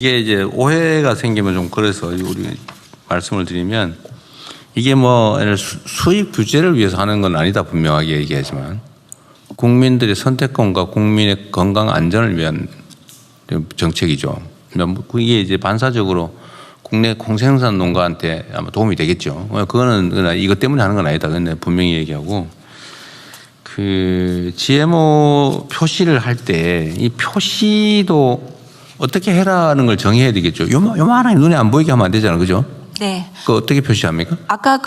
이게 이제 오해가 생기면 좀 그래서 우리 말씀을 드리면 이게 뭐 수입 규제를 위해서 하는 건 아니다 분명하게 얘기하지만 국민들의 선택권과 국민의 건강 안전을 위한 정책이죠. 이게 이제 반사적으로 국내 콩생산 농가한테 아마 도움이 되겠죠. 그거는 이것 때문에 하는 건 아니다. 근데 분명히 얘기하고 그 GMO 표시를 할 때 이 표시도 어떻게 해라는 걸 정해야 되겠죠. 요만하게 눈에 안 보이게 하면 안 되잖아요. 그죠? 네. 그거 어떻게 표시합니까? 아까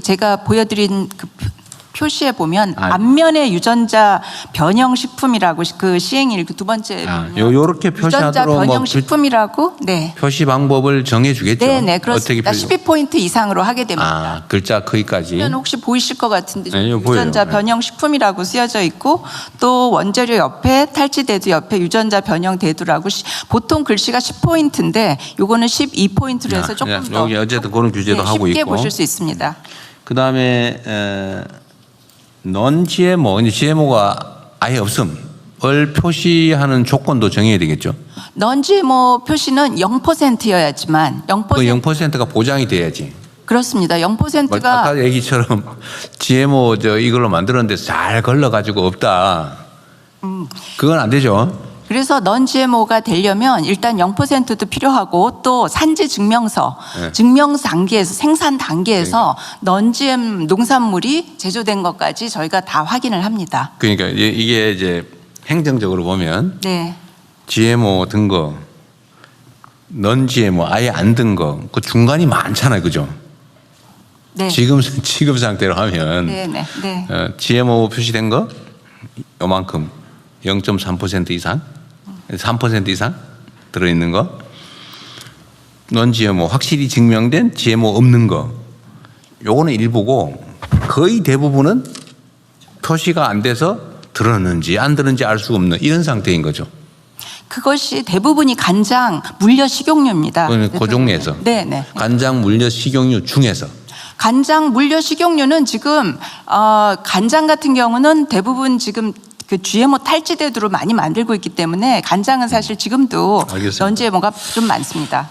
제가 보여드린 그 표시에 보면 앞면에 유전자 변형 식품이라고 그 시행일 두 번째 요렇게 표시하도록 유전자 변형 식품이라고 네. 표시 방법을 정해 주겠죠. 네, 그렇습니다. 12포인트 이상으로 하게 됩니다. 글자 크기까지. 혹시 보이실 것 같은데 네, 유전자 보여요. 변형 식품이라고 쓰여져 있고 또 원재료 옆에 탈취 대두 옆에 유전자 변형 대두라고 보통 글씨가 10포인트인데 요거는 12포인트로 해서 조금 더 여기 어쨌든 그런 규제도 하고 쉽게 있고. 보실 수 있습니다. 그다음에 넌 GMO, 이제 GMO가 아예 없음을 표시하는 조건도 정해야 되겠죠. 넌 GMO 표시는 0%여야지만 0%. 그 0%가 보장이 돼야지. 그렇습니다. 0%가 아까 얘기처럼 GMO 이걸로 만들었는데 잘 걸러가지고 없다. 그건 안 되죠. 그래서 넌 GMO가 되려면 일단 0%도 필요하고 또 산지 증명서, 네. 증명 단계에서 생산 단계에서 넌 GM 농산물이 제조된 것까지 저희가 다 확인을 합니다. 그러니까 이게 이제 행정적으로 보면 네. GMO 든 거, 넌 GMO 아예 안 든 거, 그 중간이 많잖아요, 그죠? 네. 지금 상태로 하면 네, 네, 네. GMO 표시된 거 요만큼 0.3% 이상, 3% 이상 들어있는 거, 넌 GMO 확실히 증명된 GMO 없는 거, 요거는 일부고 거의 대부분은 표시가 안 돼서 들었는지 안 들었는지 알 수가 없는 이런 상태인 거죠. 그것이 대부분이 간장, 물엿, 식용유입니다. 그 종류에서. 네, 네. 간장, 물엿, 식용유 중에서. 간장, 물엿, 식용유는 지금 간장 같은 경우는 대부분 지금 그 GMO 탈취 대두로 많이 만들고 있기 때문에 간장은 사실 지금도 넌 GMO가 좀 많습니다.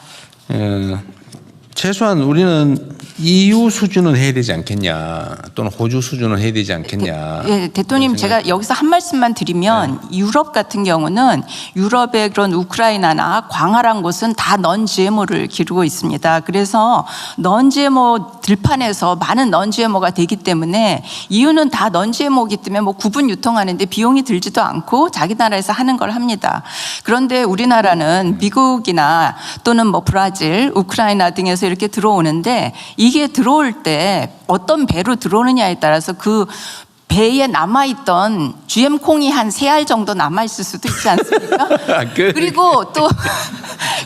최소한 우리는 EU 수준은 해야 되지 않겠냐, 또는 호주 수준은 해야 되지 않겠냐. 대통령 제가 여기서 한 말씀만 드리면 유럽 같은 경우는 유럽의 그런 우크라이나나 광활한 곳은 다 넌 GMO를 기르고 있습니다. 그래서 넌 GMO 들판에서 많은 넌 GMO가 되기 때문에 EU는 다 넌 GMO이기 때문에 뭐 구분 유통하는데 비용이 들지도 않고 자기 나라에서 하는 걸 합니다. 그런데 우리나라는 미국이나 또는 뭐 브라질, 우크라이나 등에서 이렇게 들어오는데 이게 들어올 때 어떤 배로 들어오느냐에 따라서 그 배에 남아있던 GM 콩이 한 3알 정도 남아있을 수도 있지 않습니까? 그리고 또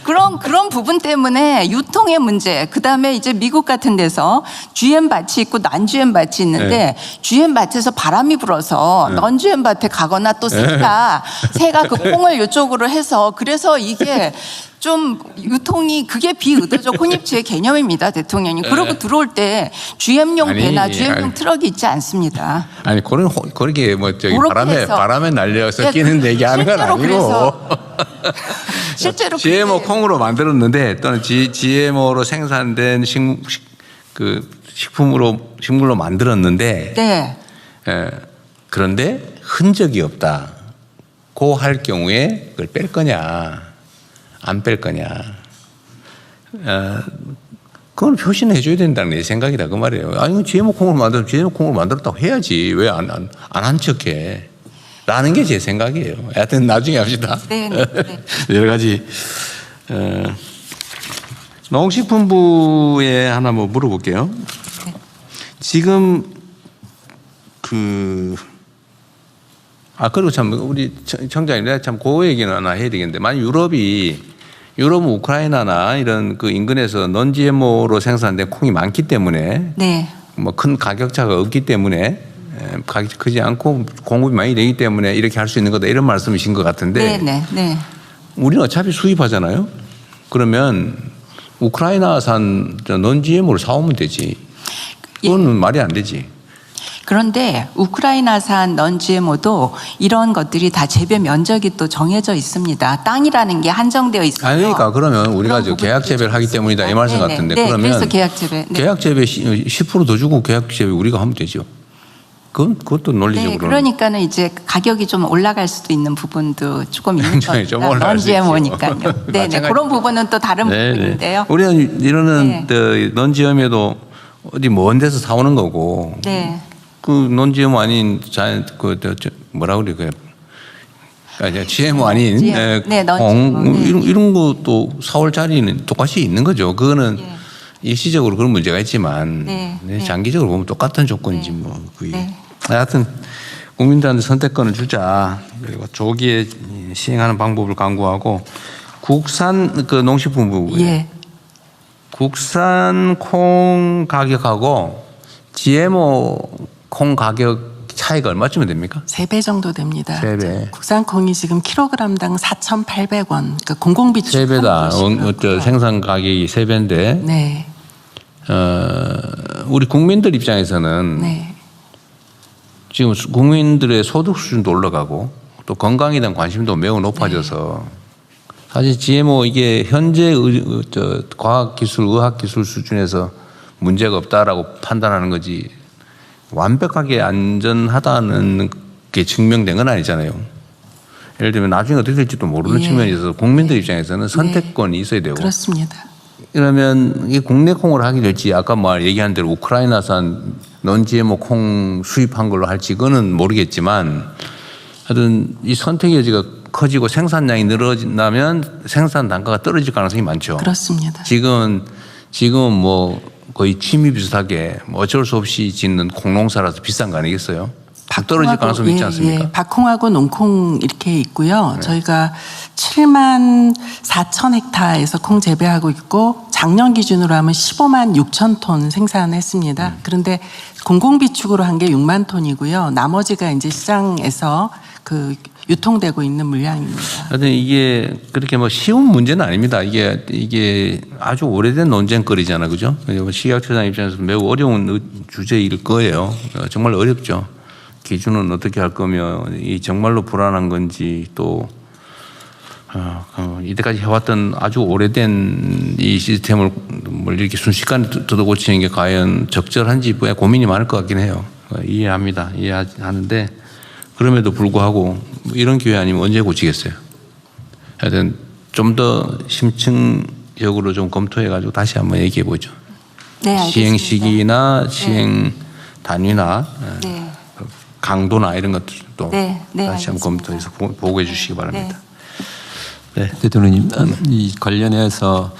그런 부분 때문에 유통의 문제, 그 다음에 이제 미국 같은 데서 GM 밭이 있고 난 GM 밭이 있는데 GM 밭에서 바람이 불어서 넌 GM 밭에 가거나 또 새가 그 콩을 이쪽으로 해서 그래서 이게 좀 유통이 그게 비의도적 혼입지의 개념입니다, 대통령이. 그러고 들어올 때 GM용 배나 GM용 트럭이 있지 않습니다. 아니 그렇게 뭐 바람에 날려서 끼는 얘기하는 건 아니고. 실제로 GMO 콩으로 만들었는데 또는 GMO로 생산된 식물로 만들었는데. 네. 그런데 흔적이 없다. 고 할 경우에 그걸 뺄 거냐? 안 뺄 거냐. 그건 표시는 해줘야 된다는 내 생각이다. 그 말이에요. 아니, GMO 콩으로 만들었다고 해야지. 왜 안 한 척해. 라는 게 제 생각이에요. 하여튼 나중에 합시다. 네. 여러 가지. 농식품부에 하나 뭐 물어볼게요. 네. 지금 그리고 참 우리 청장님 내가 참 그 얘기는 하나 해야 되겠는데, 만약 유럽은 우크라이나나 이런 그 인근에서 넌 GMO로 생산된 콩이 많기 때문에 네. 뭐 큰 가격차가 없기 때문에 가격이 크지 않고 공급이 많이 되기 때문에 이렇게 할 수 있는 거다, 이런 말씀이신 것 같은데. 네. 우리는 어차피 수입하잖아요. 그러면 우크라이나산 넌 GMO를 사오면 되지. 그거는 말이 안 되지. 그런데 우크라이나산 non-GMO도 이런 것들이 다 재배 면적이 또 정해져 있습니다. 땅이라는 게 한정되어 있어요. 아니, 그러니까 그러면 우리가 그런 계약 재배를 하기 때문이다 이 있습니다. 말씀 네네. 같은데 네, 그러면 그래서 계약 재배. 네. 계약 재배 10%더 주고 계약 재배 우리가 하면 되죠. 그것도 논리적으로. 네, 그러니까는 이제 가격이 좀 올라갈 수도 있는 부분도 조금 있는 좀 겁니다. 올라갈 수 non-GMO니까요. 네, 네, 마찬가지. 그런 부분은 또 다른 부분인데요. 우리는 이러는 네. non-GMO도 어디 먼 데서 사오는 거고. 네. 그 non-GMO 아닌 뭐라 그래 그 아니 GMO 아닌 GMO. 네, non-GMO. 네. 이런 것도 사올 자리는 똑같이 있는 거죠. 그거는 일시적으로 그런 문제가 있지만 네. 네, 장기적으로 보면 똑같은 조건이지 네. 뭐 그게. 네. 하여튼 국민들한테 선택권을 주자. 그리고 조기에 시행하는 방법을 강구하고 국산 그 농식품부 예. 국산 콩 가격하고 GMO 콩 가격 차이가 얼마쯤 됩니까? 3배 정도 됩니다. 3배. 국산 콩이 지금 킬로그램당 4,800원. 그러니까 공공비축 3배다. 생산 가격이 3배인데 네. 우리 국민들 입장에서는 네. 지금 국민들의 소득 수준도 올라가고 또 건강에 대한 관심도 매우 높아져서 사실 GMO 이게 현재 과학기술, 의학기술 수준에서 문제가 없다라고 판단하는 거지 완벽하게 안전하다는 게 증명된 건 아니잖아요. 예를 들면 나중에 어떻게 될지도 모르는 예. 측면이 있어서 국민들 입장에서는 선택권이 있어야 되고 그렇습니다. 그러면 이게 국내 콩으로 하게 될지 아까 얘기한 대로 우크라이나산 non-GMO 콩 수입한 걸로 할지 그거는 모르겠지만 하여튼 이 선택의 여지가 커지고 생산량이 늘어나면 생산 단가가 떨어질 가능성이 많죠. 그렇습니다. 지금은 뭐 거의 취미 비슷하게 뭐 어쩔 수 없이 짓는 콩농사라서 비싼 거 아니겠어요? 떨어질 가능성이 있지 않습니까? 예, 박콩하고 농콩 이렇게 있고요. 네. 저희가 7만 4천 헥타에서 콩 재배하고 있고 작년 기준으로 하면 15만 6천 톤 생산했습니다. 그런데 공공비축으로 한 게 6만 톤이고요. 나머지가 이제 시장에서 그 유통되고 있는 물량입니다. 하여튼 이게 그렇게 뭐 쉬운 문제는 아닙니다. 이게 아주 오래된 논쟁거리잖아요. 그죠? 식약처장 입장에서 매우 어려운 주제일 거예요. 정말 어렵죠. 기준은 어떻게 할 거며 이 정말로 불안한 건지 또 이때까지 해왔던 아주 오래된 이 시스템을 이렇게 순식간에 뜯어고치는 게 과연 적절한지 고민이 많을 것 같긴 해요. 이해합니다. 이해하는데 그럼에도 불구하고 이런 기회 아니면 언제 고치겠어요. 하여튼 좀 더 심층적으로 좀 검토해가지고 다시 한번 얘기해 보죠. 네, 알겠습니다. 시행 시기나 시행 단위나 네. 강도나 이런 것들도 네, 네, 다시 한번 검토해서 보고해 주시기 바랍니다. 네. 대통령님, 이 관련해서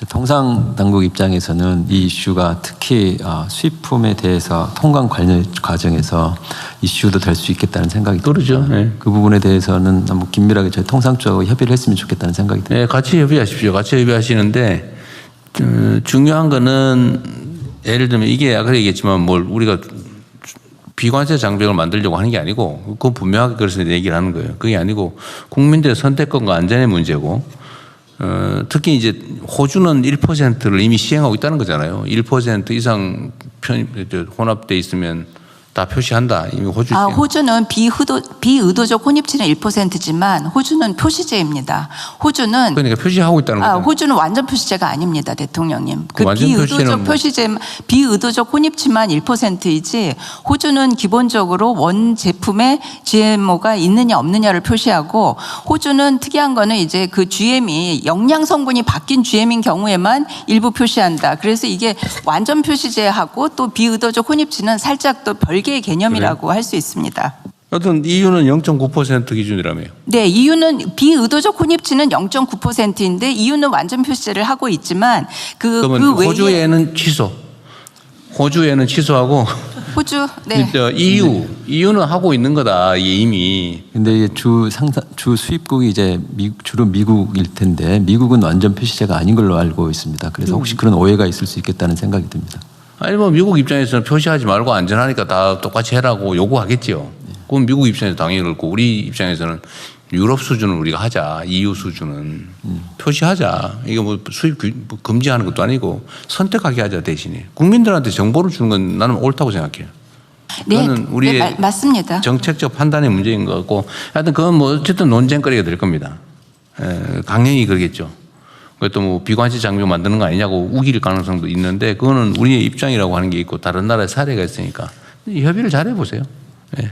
통상당국 입장에서는 이 이슈가 특히 수입품에 대해서 통관 관련 과정에서 이슈도 될 수 있겠다는 생각이 그러죠. 듭니다. 네. 그 부분에 대해서는 한번 긴밀하게 저희 통상적으로 협의를 했으면 좋겠다는 생각이 듭니다. 네, 같이 협의하십시오. 같이 협의하시는데 중요한 거는 예를 들면 이게 아까 얘기했지만 뭘 우리가 비관세 장벽을 만들려고 하는 게 아니고 그건 분명하게 그래서 얘기를 하는 거예요. 그게 아니고 국민들의 선택권과 안전의 문제고 특히 이제 호주는 1%를 이미 시행하고 있다는 거잖아요. 1% 이상 혼합돼 있으면 다 표시한다. 이미 호주. 호주는 비의도적 혼입치는 1%지만 호주는 표시제입니다. 호주는 그러니까 표시하고 있다는 거죠. 호주는 완전 표시제가 아닙니다, 대통령님. 그 완전 표시는 비의도적 뭐. 표시제, 비의도적 혼입치만 1%이지 호주는 기본적으로 원 제품에 GMO가 있느냐 없느냐를 표시하고 호주는 특이한 거는 이제 그 GM이 영양 성분이 바뀐 GM인 경우에만 일부 표시한다. 그래서 이게 완전 표시제하고 또 비의도적 혼입치는 살짝 또 별개의 개념이라고 할 수 있습니다. 하여튼 EU는 0.9% 기준이라며요. 네, EU는 비의도적 혼입치는 0.9%인데 EU는 완전 표시제를 하고 있지만 그러면 그 외에 호주에는 취소. 호주에는 취소하고 호주 네. EU는 하고 있는 거다. 이게 이미. 근데 이게 주 수입국이 이제 주로 미국일 텐데 미국은 완전 표시제가 아닌 걸로 알고 있습니다. 그래서 혹시 그런 오해가 있을 수 있겠다는 생각이 듭니다. 아니 뭐 미국 입장에서는 표시하지 말고 안전하니까 다 똑같이 해라고 요구하겠지요. 그럼 미국 입장에서 당연히 그렇고 우리 입장에서는 유럽 수준을 우리가 하자. EU 수준은 표시하자. 이거 뭐 수입 금지하는 것도 아니고 선택하게 하자 대신에 국민들한테 정보를 주는 건 나는 옳다고 생각해요. 그거는 우리의 맞습니다. 정책적 판단의 문제인 것 같고, 하여튼 그건 뭐 어쨌든 논쟁거리가 될 겁니다. 강행이 그러겠죠. 그것도 뭐 비관시 장벽 만드는 거 아니냐고 우길 가능성도 있는데, 그거는 우리의 입장이라고 하는 게 있고 다른 나라의 사례가 있으니까 협의를 잘 해보세요. 예.